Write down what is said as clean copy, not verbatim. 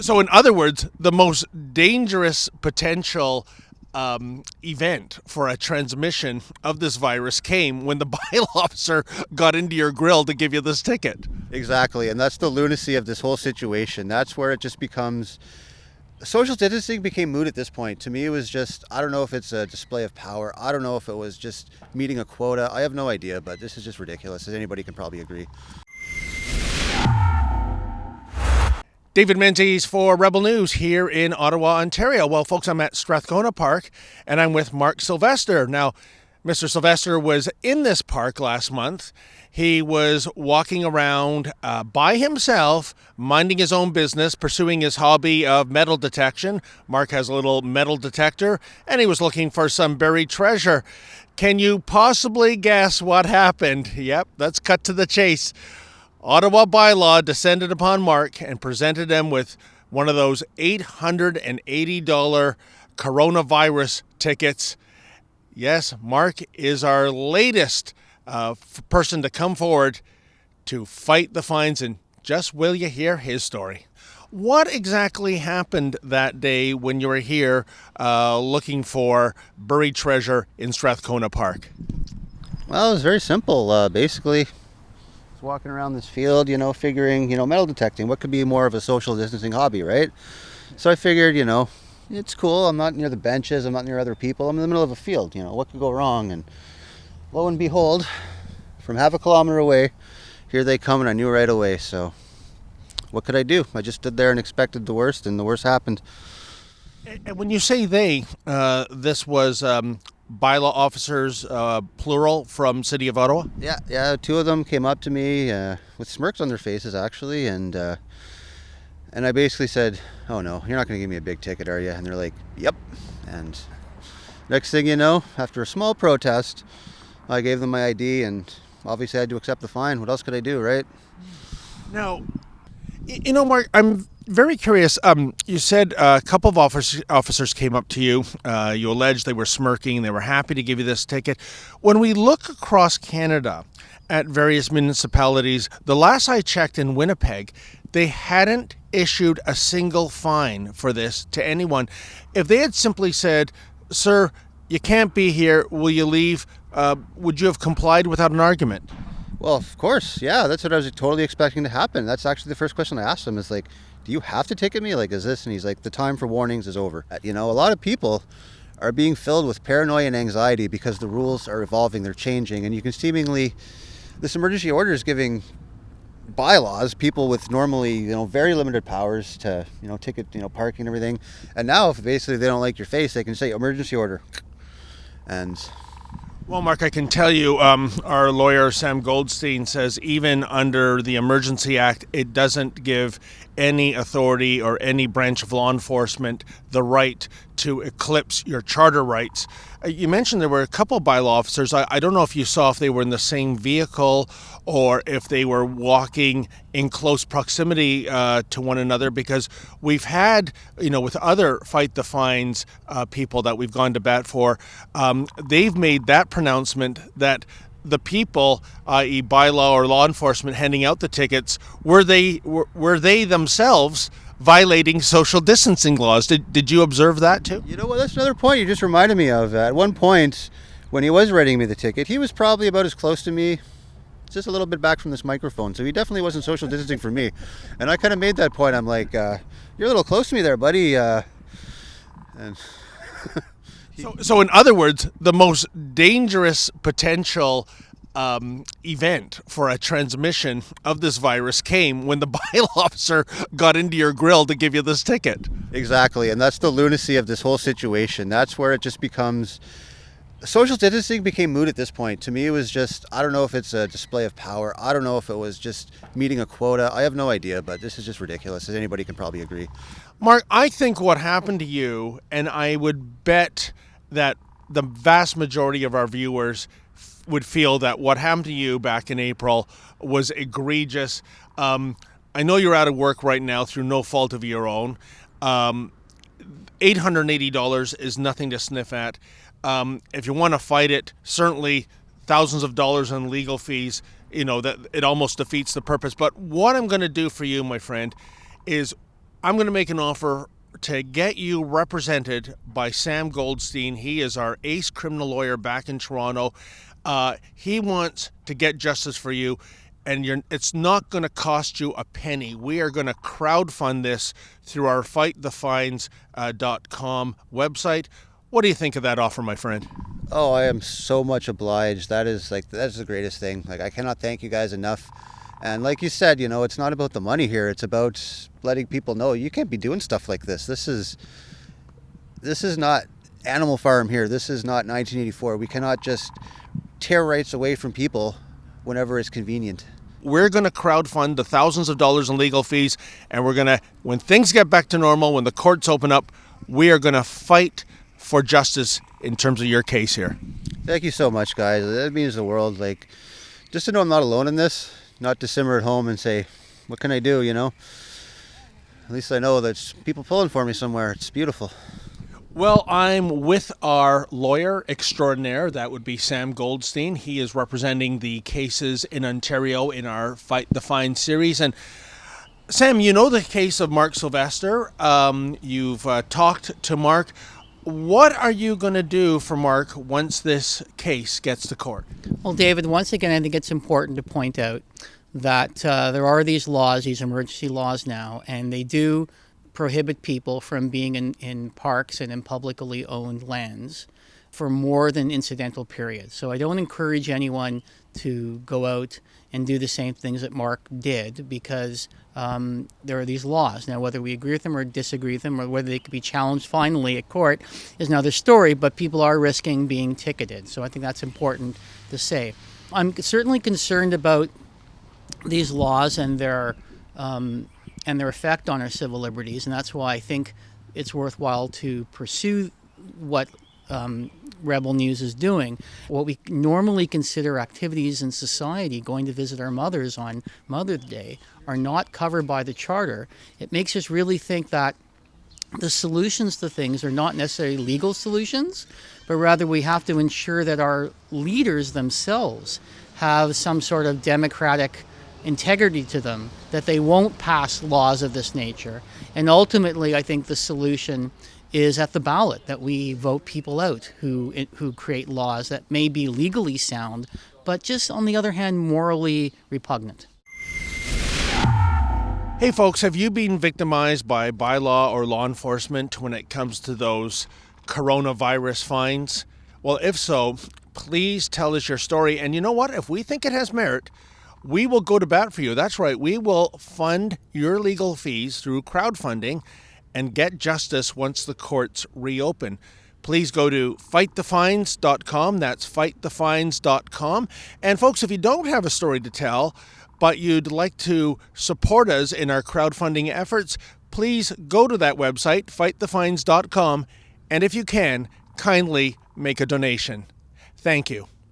So in other words, the most dangerous potential event for a transmission of this virus came when the bylaw officer got into your grill to give you this ticket. Exactly, and that's the lunacy of this whole situation. That's where it just becomes social distancing became moot at this point. To me, it was just, I don't know if it's a display of power. I don't know if it was just meeting a quota. I have no idea, but this is just ridiculous, as anybody can probably agree. David Menzies for Rebel News here in Ottawa, Ontario. Well, folks, I'm at Strathcona Park, and I'm with Mark Sylvestre. Now, Mr. Sylvestre was in this park last month. He was walking around by himself, minding his own business, pursuing his hobby of metal detection. Mark has a little metal detector, and he was looking for some buried treasure. Can you possibly guess what happened? Yep, let's cut to the chase. Ottawa bylaw descended upon Mark and presented him with one of those $880 coronavirus tickets. Yes, Mark is our latest person to come forward to fight the fines, and just will you hear his story. What exactly happened that day when you were here looking for buried treasure in Strathcona Park? Well, it was very simple. Basically, I was walking around this field, figuring, metal detecting. What could be more of a social distancing hobby, right? So I figured, it's cool. I'm not near the benches. I'm not near other people. I'm in the middle of a field. What could go wrong? And lo and behold, from half a kilometer away, here they come, and I knew right away. So what could I do? I just stood there and expected the worst, and the worst happened. And when you say they, this was bylaw officers, plural, from City of Ottawa? Yeah. Two of them came up to me with smirks on their faces, actually, and I basically said, "Oh no, you're not going to give me a big ticket, are you?" And they're like, "Yep." And next thing you know, after a small protest, I gave them my ID, and obviously I had to accept the fine. What else could I do, right? Now, Mark, I'm very curious. You said a couple of officers came up to you. You alleged they were smirking. They were happy to give you this ticket. When we look across Canada at various municipalities, the last I checked in Winnipeg, they hadn't issued a single fine for this to anyone. If they had simply said, "Sir, you can't be here. Will you leave?" Would you have complied without an argument? Well, of course, yeah. That's what I was totally expecting to happen. That's actually the first question I asked him is like, "Do you have to ticket me? Like, is this?" And he's like, "The time for warnings is over." A lot of people are being filled with paranoia and anxiety because the rules are evolving, they're changing, and you can seemingly, this emergency order is giving bylaws people with normally, very limited powers to, ticket, parking and everything. And now if basically they don't like your face, they can say emergency order. And well, Mark, I can tell you, our lawyer, Sam Goldstein, says even under the Emergency Act, it doesn't give any authority or any branch of law enforcement the right to eclipse your charter rights. You mentioned there were a couple of bylaw officers. I don't know if you saw if they were in the same vehicle or if they were walking in close proximity to one another, because we've had, with other Fight the Fines people that we've gone to bat for, they've made that pronouncement that the people, i.e. bylaw or law enforcement handing out the tickets, were they themselves violating social distancing laws. Did you observe that too? That's another point you just reminded me of. At one point, when he was writing me the ticket, he was probably about as close to me, just a little bit back from this microphone, so he definitely wasn't social distancing for me. And I kind of made that point. I'm like, you're a little close to me there, buddy. And So in other words, the most dangerous potential event for a transmission of this virus came when the bylaw officer got into your grill to give you this ticket. Exactly, and that's the lunacy of this whole situation. That's where it just becomes, social distancing became moot at this point. To me, it was just, I don't know if it's a display of power. I don't know if it was just meeting a quota. I have no idea, but this is just ridiculous, as anybody can probably agree. Mark, I think what happened to you, and I would bet that the vast majority of our viewers would feel that what happened to you back in April was egregious. I know you're out of work right now through no fault of your own. $880 is nothing to sniff at. If you want to fight it, certainly thousands of dollars in legal fees, that it almost defeats the purpose. But what I'm going to do for you, my friend, is I'm going to make an offer to get you represented by Sam Goldstein. He is our ace criminal lawyer back in Toronto. He wants to get justice for you, and it's not going to cost you a penny. We are going to crowdfund this through our fightthefines.com website. What do you think of that offer, my friend? Oh, I am so much obliged. That's the greatest thing. Like, I cannot thank you guys enough. And like you said, it's not about the money here. It's about letting people know you can't be doing stuff like this. This is not Animal Farm here. This is not 1984. We cannot just tear rights away from people whenever it's convenient. We're going to crowdfund the thousands of dollars in legal fees, and we're going to, when things get back to normal, when the courts open up, we are going to fight for justice in terms of your case here. Thank you so much, guys. That means the world. Like, just to know I'm not alone in this, not to simmer at home and say, what can I do, At least I know there's people pulling for me somewhere. It's beautiful. Well, I'm with our lawyer extraordinaire. That would be Sam Goldstein. He is representing the cases in Ontario in our Fight the Fine series. And Sam, you know the case of Mark Sylvestre. You've talked to Mark. What are you going to do for Mark once this case gets to court? Well, David, once again, I think it's important to point out that there are these laws, these emergency laws now, and they do prohibit people from being in parks and in publicly owned lands for more than incidental periods. So I don't encourage anyone to go out and do the same things that Mark did, because there are these laws. Now, whether we agree with them or disagree with them, or whether they could be challenged finally at court, is another story, but people are risking being ticketed. So I think that's important to say. I'm certainly concerned about these laws and their effect on our civil liberties, and that's why I think it's worthwhile to pursue what Rebel News is doing. What we normally consider activities in society, going to visit our mothers on Mother's Day, are not covered by the Charter. It makes us really think that the solutions to things are not necessarily legal solutions, but rather we have to ensure that our leaders themselves have some sort of democratic integrity to them, that they won't pass laws of this nature. And ultimately, I think the solution is at the ballot, that we vote people out who create laws that may be legally sound, but just on the other hand, morally repugnant. Hey folks, have you been victimized by bylaw or law enforcement when it comes to those coronavirus fines? Well, if so, please tell us your story. And you know what? If we think it has merit, we will go to bat for you. That's right. We will fund your legal fees through crowdfunding and get justice once the courts reopen. Please go to fightthefines.com. That's fightthefines.com. And folks, if you don't have a story to tell, but you'd like to support us in our crowdfunding efforts, please go to that website, fightthefines.com, and if you can, kindly make a donation. Thank you.